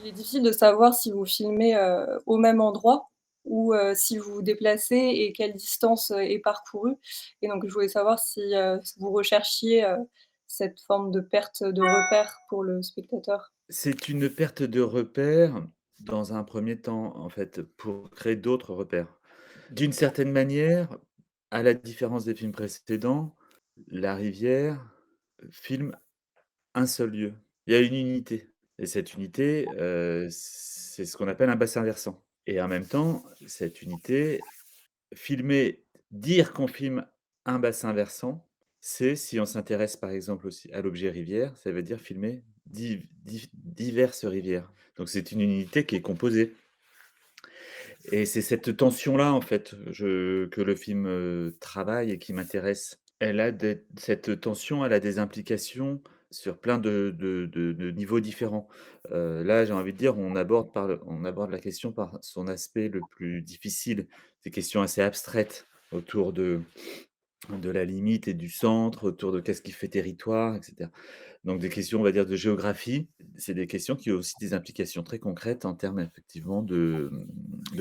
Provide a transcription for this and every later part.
Il est difficile de savoir si vous filmez, au même endroit ou si vous vous déplacez et quelle distance, est parcourue et donc je voulais savoir si vous recherchiez, cette forme de perte de repère pour le spectateur? C'est une perte de repères dans un premier temps, en fait, pour créer d'autres repères. D'une certaine manière, à la différence des films précédents, La Rivière filme un seul lieu. Il y a une unité et cette unité, c'est ce qu'on appelle un bassin versant et en même temps, cette unité, filmer dire qu'on filme un bassin versant, c'est si on s'intéresse, par exemple, aussi à l'objet rivière, ça veut dire filmer diverses rivières. Donc c'est une unité qui est composée et c'est cette tension-là, en fait, que le film, travaille et qui m'intéresse. Cette tension, elle a des implications sur plein de niveaux différents. Là, j'ai envie de dire, on aborde la question par son aspect le plus difficile. Des questions assez abstraites autour de la limite et du centre, autour de qu'est-ce qui fait territoire, et cetera. Donc des questions, on va dire, de géographie. C'est des questions qui ont aussi des implications très concrètes en termes effectivement de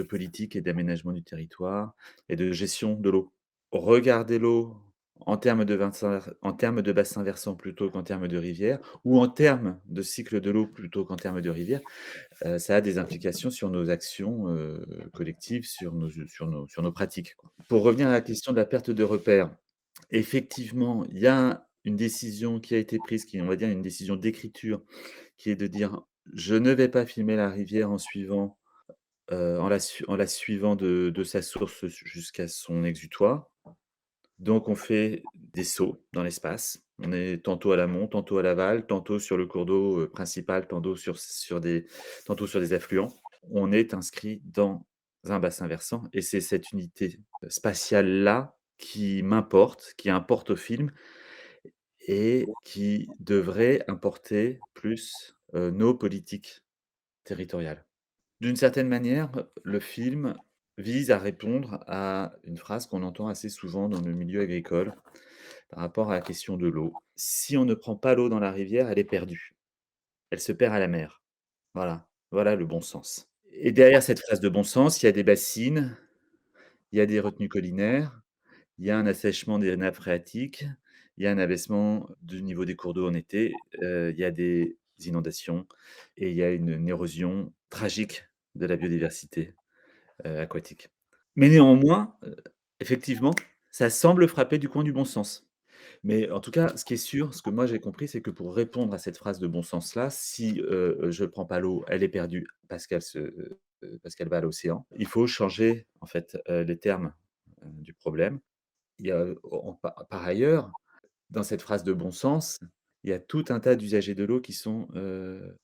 politique et d'aménagement du territoire et de gestion de l'eau. Regarder l'eau en termes de bassin versant plutôt qu'en termes de rivière ou en termes de cycle de l'eau plutôt qu'en termes de rivière, ça a des implications sur nos actions, collectives, sur nos pratiques, quoi. Pour revenir à la question de la perte de repères, effectivement, il y a une décision qui a été prise, qui est, on va dire, une décision d'écriture, qui est de dire: «Je ne vais pas filmer la rivière en suivant, en la suivant de sa source jusqu'à son exutoire». Donc on fait des sauts dans l'espace. On est tantôt à l'amont, tantôt à l'aval, tantôt sur le cours d'eau, principal, tantôt sur des affluents. On est inscrit dans un bassin versant et c'est cette unité, spatiale-là qui m'importe, qui importe au film et qui devrait importer plus, nos politiques territoriales. D'une certaine manière, le film vise à répondre à une phrase qu'on entend assez souvent dans le milieu agricole par rapport à la question de l'eau. Si on ne prend pas l'eau dans la rivière, elle est perdue. Elle se perd à la mer. Voilà, voilà le bon sens. Et derrière cette phrase de bon sens, il y a des bassines, il y a des retenues collinaires, il y a un assèchement des nappes phréatiques, il y a un abaissement du niveau des cours d'eau en été, il y a des inondations et il y a une érosion tragique de la biodiversité, aquatique. Mais néanmoins, effectivement, ça semble frapper du coin du bon sens. Mais en tout cas, ce qui est sûr, ce que moi j'ai compris, c'est que pour répondre à cette phrase de bon sens-là, si, je ne prends pas l'eau, elle est perdue parce qu'elle va à l'océan. Il faut changer en fait, les termes, du problème. Il y a, par ailleurs, dans cette phrase de bon sens, il y a tout un tas d'usagers de l'eau qui sont,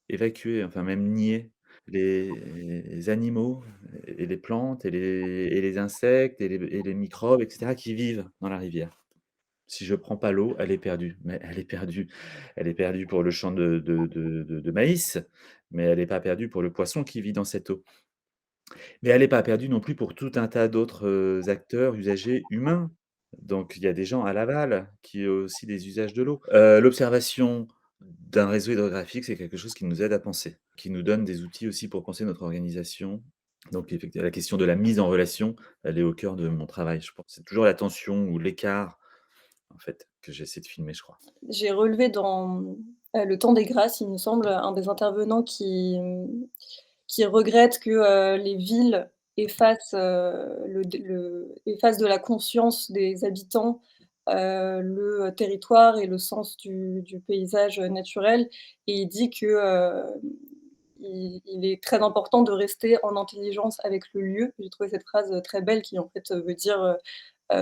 évacués, enfin même niés. Les animaux et les plantes et les insectes et les microbes et cetera qui vivent dans la rivière. Si je prends pas l'eau, elle est perdue, mais elle est perdue. Elle est perdue pour le champ de maïs, mais elle est pas perdue pour le poisson qui vit dans cette eau. Mais elle est pas perdue non plus pour tout un tas d'autres, acteurs, usagers humains. Donc il y a des gens à l'aval qui ont aussi des usages de l'eau. L'observation d'un réseau hydrographique, c'est quelque chose qui nous aide à penser, qui nous donne des outils aussi pour penser notre organisation. Donc la question de la mise en relation, elle est au cœur de mon travail, je pense. C'est toujours la tension ou l'écart, en fait, que j'essaie de filmer, je crois. J'ai relevé dans, Le Temps des Grâces, il me semble, un des intervenants qui regrette que, les villes effacent, effacent de la conscience des habitants, le territoire et le sens du paysage, naturel et il dit que, il est très important de rester en intelligence avec le lieu. J'ai trouvé cette phrase, très belle qui en fait, veut dire,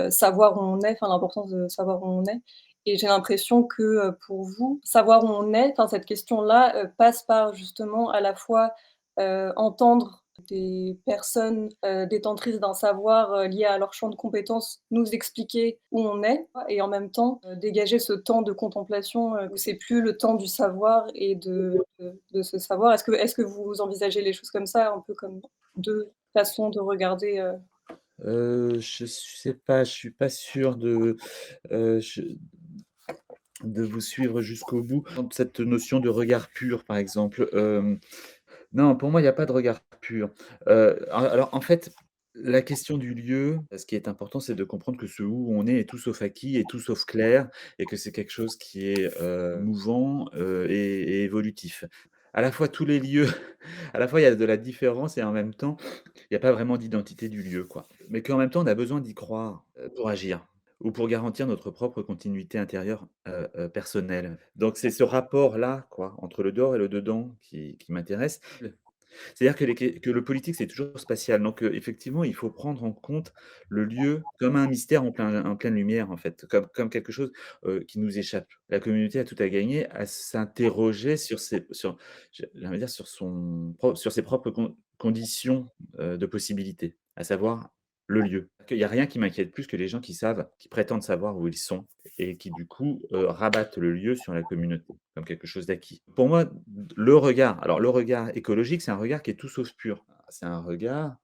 savoir où on est, enfin l'importance de savoir où on est et j'ai l'impression que, pour vous, savoir où on est, enfin cette question-là, passe par justement à la fois, entendre des personnes, détentrices d'un savoir, lié à leur champ de compétences, nous expliquer où on est et en même temps, dégager ce temps de contemplation, où c'est plus le temps du savoir et de ce savoir. Est-ce que vous envisagez les choses comme ça, un peu comme 2 façons de regarder, Je sais pas, je suis pas sûr je de vous suivre jusqu'au bout. Dans cette notion de regard pur, par exemple, Non, pour moi, il y a pas de regard pur. Alors, en fait, la question du lieu, ce qui est important, c'est de comprendre que ce où on est tout sauf acquis et tout sauf clair et que c'est quelque chose qui est, mouvant, et évolutif. À la fois, tous les lieux à la fois, il y a de la différence et en même temps, il y a pas vraiment d'identité du lieu, quoi. Mais qu'en même temps, on a besoin d'y croire, pour agir ou pour garantir notre propre continuité intérieure, personnelle. Donc c'est ce rapport-là, quoi, entre le dehors et le dedans qui m'intéresse. C'est-à-dire que le politique, c'est toujours spatial. Donc, effectivement, il faut prendre en compte le lieu comme un mystère en pleine lumière, en fait, comme quelque chose, qui nous échappe. La communauté a tout à gagner à s'interroger j'ai envie de dire sur ses propres conditions, de possibilités, à savoir le lieu. Il y a rien qui m'inquiète plus que les gens qui prétendent savoir où ils sont et qui du coup, rabattent le lieu sur la communauté, comme quelque chose d'acquis. Pour moi, le regard écologique, c'est un regard qui est tout sauf pur. C'est un regard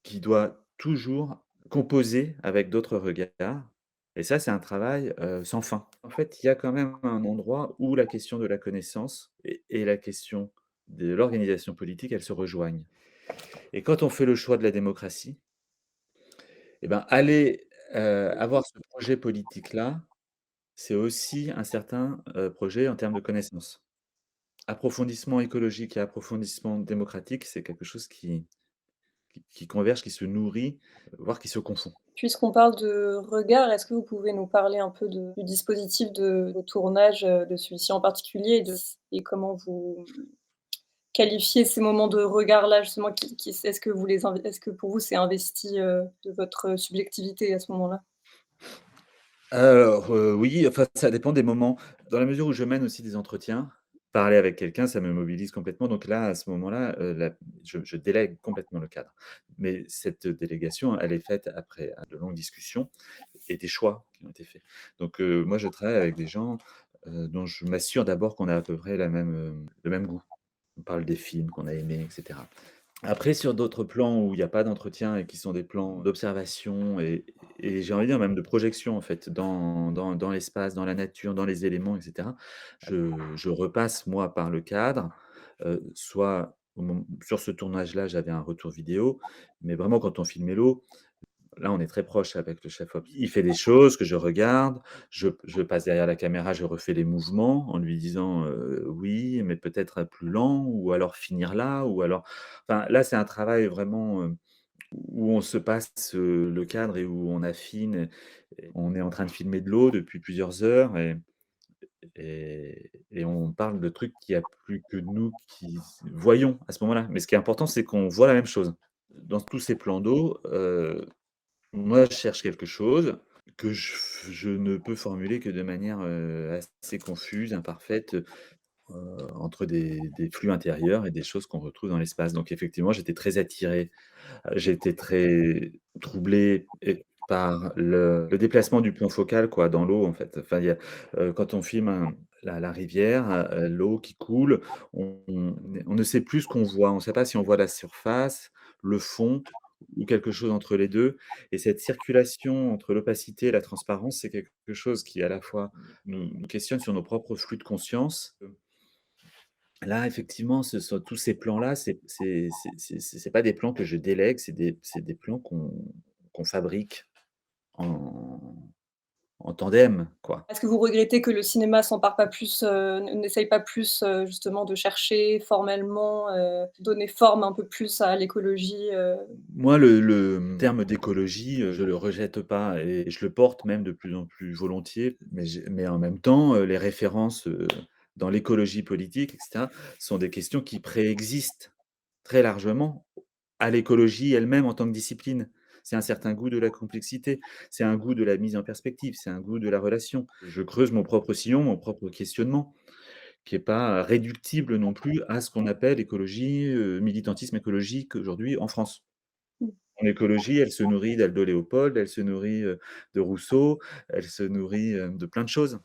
qui doit toujours composer avec d'autres regards et ça, c'est un travail, sans fin. En fait, il y a quand même un endroit où la question de la connaissance et la question de l'organisation politique, elles se rejoignent et quand on fait le choix de la démocratie et ben, avoir ce projet politique-là, c'est aussi un certain, projet en termes de connaissances. Approfondissement écologique et approfondissement démocratique, c'est quelque chose qui converge, qui se nourrit, voire qui se confond. Puisqu'on parle de regard, est-ce que vous pouvez nous parler un peu du dispositif de tournage, de celui-ci en particulier et comment vous qualifiez ces moments de regard-là justement qui est-ce que pour vous c'est investi, de votre subjectivité à ce moment-là? Alors, oui, enfin, ça dépend des moments. Dans la mesure où je mène aussi des entretiens, parler avec quelqu'un, ça me mobilise complètement. Donc là, à ce moment-là, je délègue complètement le cadre. Mais cette délégation, elle est faite après, de longues discussions et des choix qui ont été faits. Donc, moi, je travaille avec des gens, dont je m'assure d'abord qu'on a à peu près le même goût. On parle des films qu'on a aimés et cetera. Après sur d'autres plans où il y a pas d'entretien et qui sont des plans d'observation et j'ai envie de dire même de projection en fait dans l'espace, dans la nature, dans les éléments et cetera. Je repasse moi par le cadre, soit sur ce tournage-là, j'avais un retour vidéo, mais vraiment quand on filmait l'eau, là, on est très proche avec le chef op. Il fait des choses que je regarde, je passe derrière la caméra, je refais les mouvements en lui disant, «Oui, mais peut-être plus lent» ou alors «Finir là» ou alors enfin, là, c'est un travail vraiment, où on se passe, le cadre et où on affine et on est en train de filmer de l'eau depuis plusieurs heures et on parle de trucs qu'il y a plus que nous qui voyons à ce moment-là. Mais ce qui est important, c'est qu'on voit la même chose. Dans tous ces plans d'eau, moi, je cherche quelque chose que je ne peux formuler que de manière, assez confuse, imparfaite, entre des flux intérieurs et des choses qu'on retrouve dans l'espace. Donc effectivement, j'étais très attiré, j'ai été très troublé par le déplacement du point focal, quoi, dans l'eau, en fait. Enfin, quand on filme la rivière, l'eau qui coule, on ne sait plus ce qu'on voit. On ne sait pas si on voit la surface, le fond ou quelque chose entre les 2. Et cette circulation entre l'opacité et la transparence, c'est quelque chose qui, à la fois, nous questionne sur nos propres flux de conscience. Là, effectivement, ce sont tous ces plans-là, c'est pas des plans que je délègue, c'est des plans qu'on fabrique en en tandem, quoi. Est-ce que vous regrettez que le cinéma s'empare pas plus, n'essaye pas plus, justement de chercher formellement, donner forme un peu plus à l'écologie, Moi, le terme d'écologie, je le rejette pas et je le porte même de plus en plus volontiers, mais en même temps, les références, dans l'écologie politique et cetera, sont des questions qui préexistent très largement à l'écologie elle-même en tant que discipline. C'est un certain goût de la complexité, c'est un goût de la mise en perspective, c'est un goût de la relation. Je creuse mon propre sillon, mon propre questionnement, qui est pas réductible non plus à ce qu'on appelle écologie, militantisme écologique aujourd'hui en France. mmh. Mon écologie, elle se nourrit d'Aldo Léopold, elle se nourrit, de Rousseau, elle se nourrit, de plein de choses.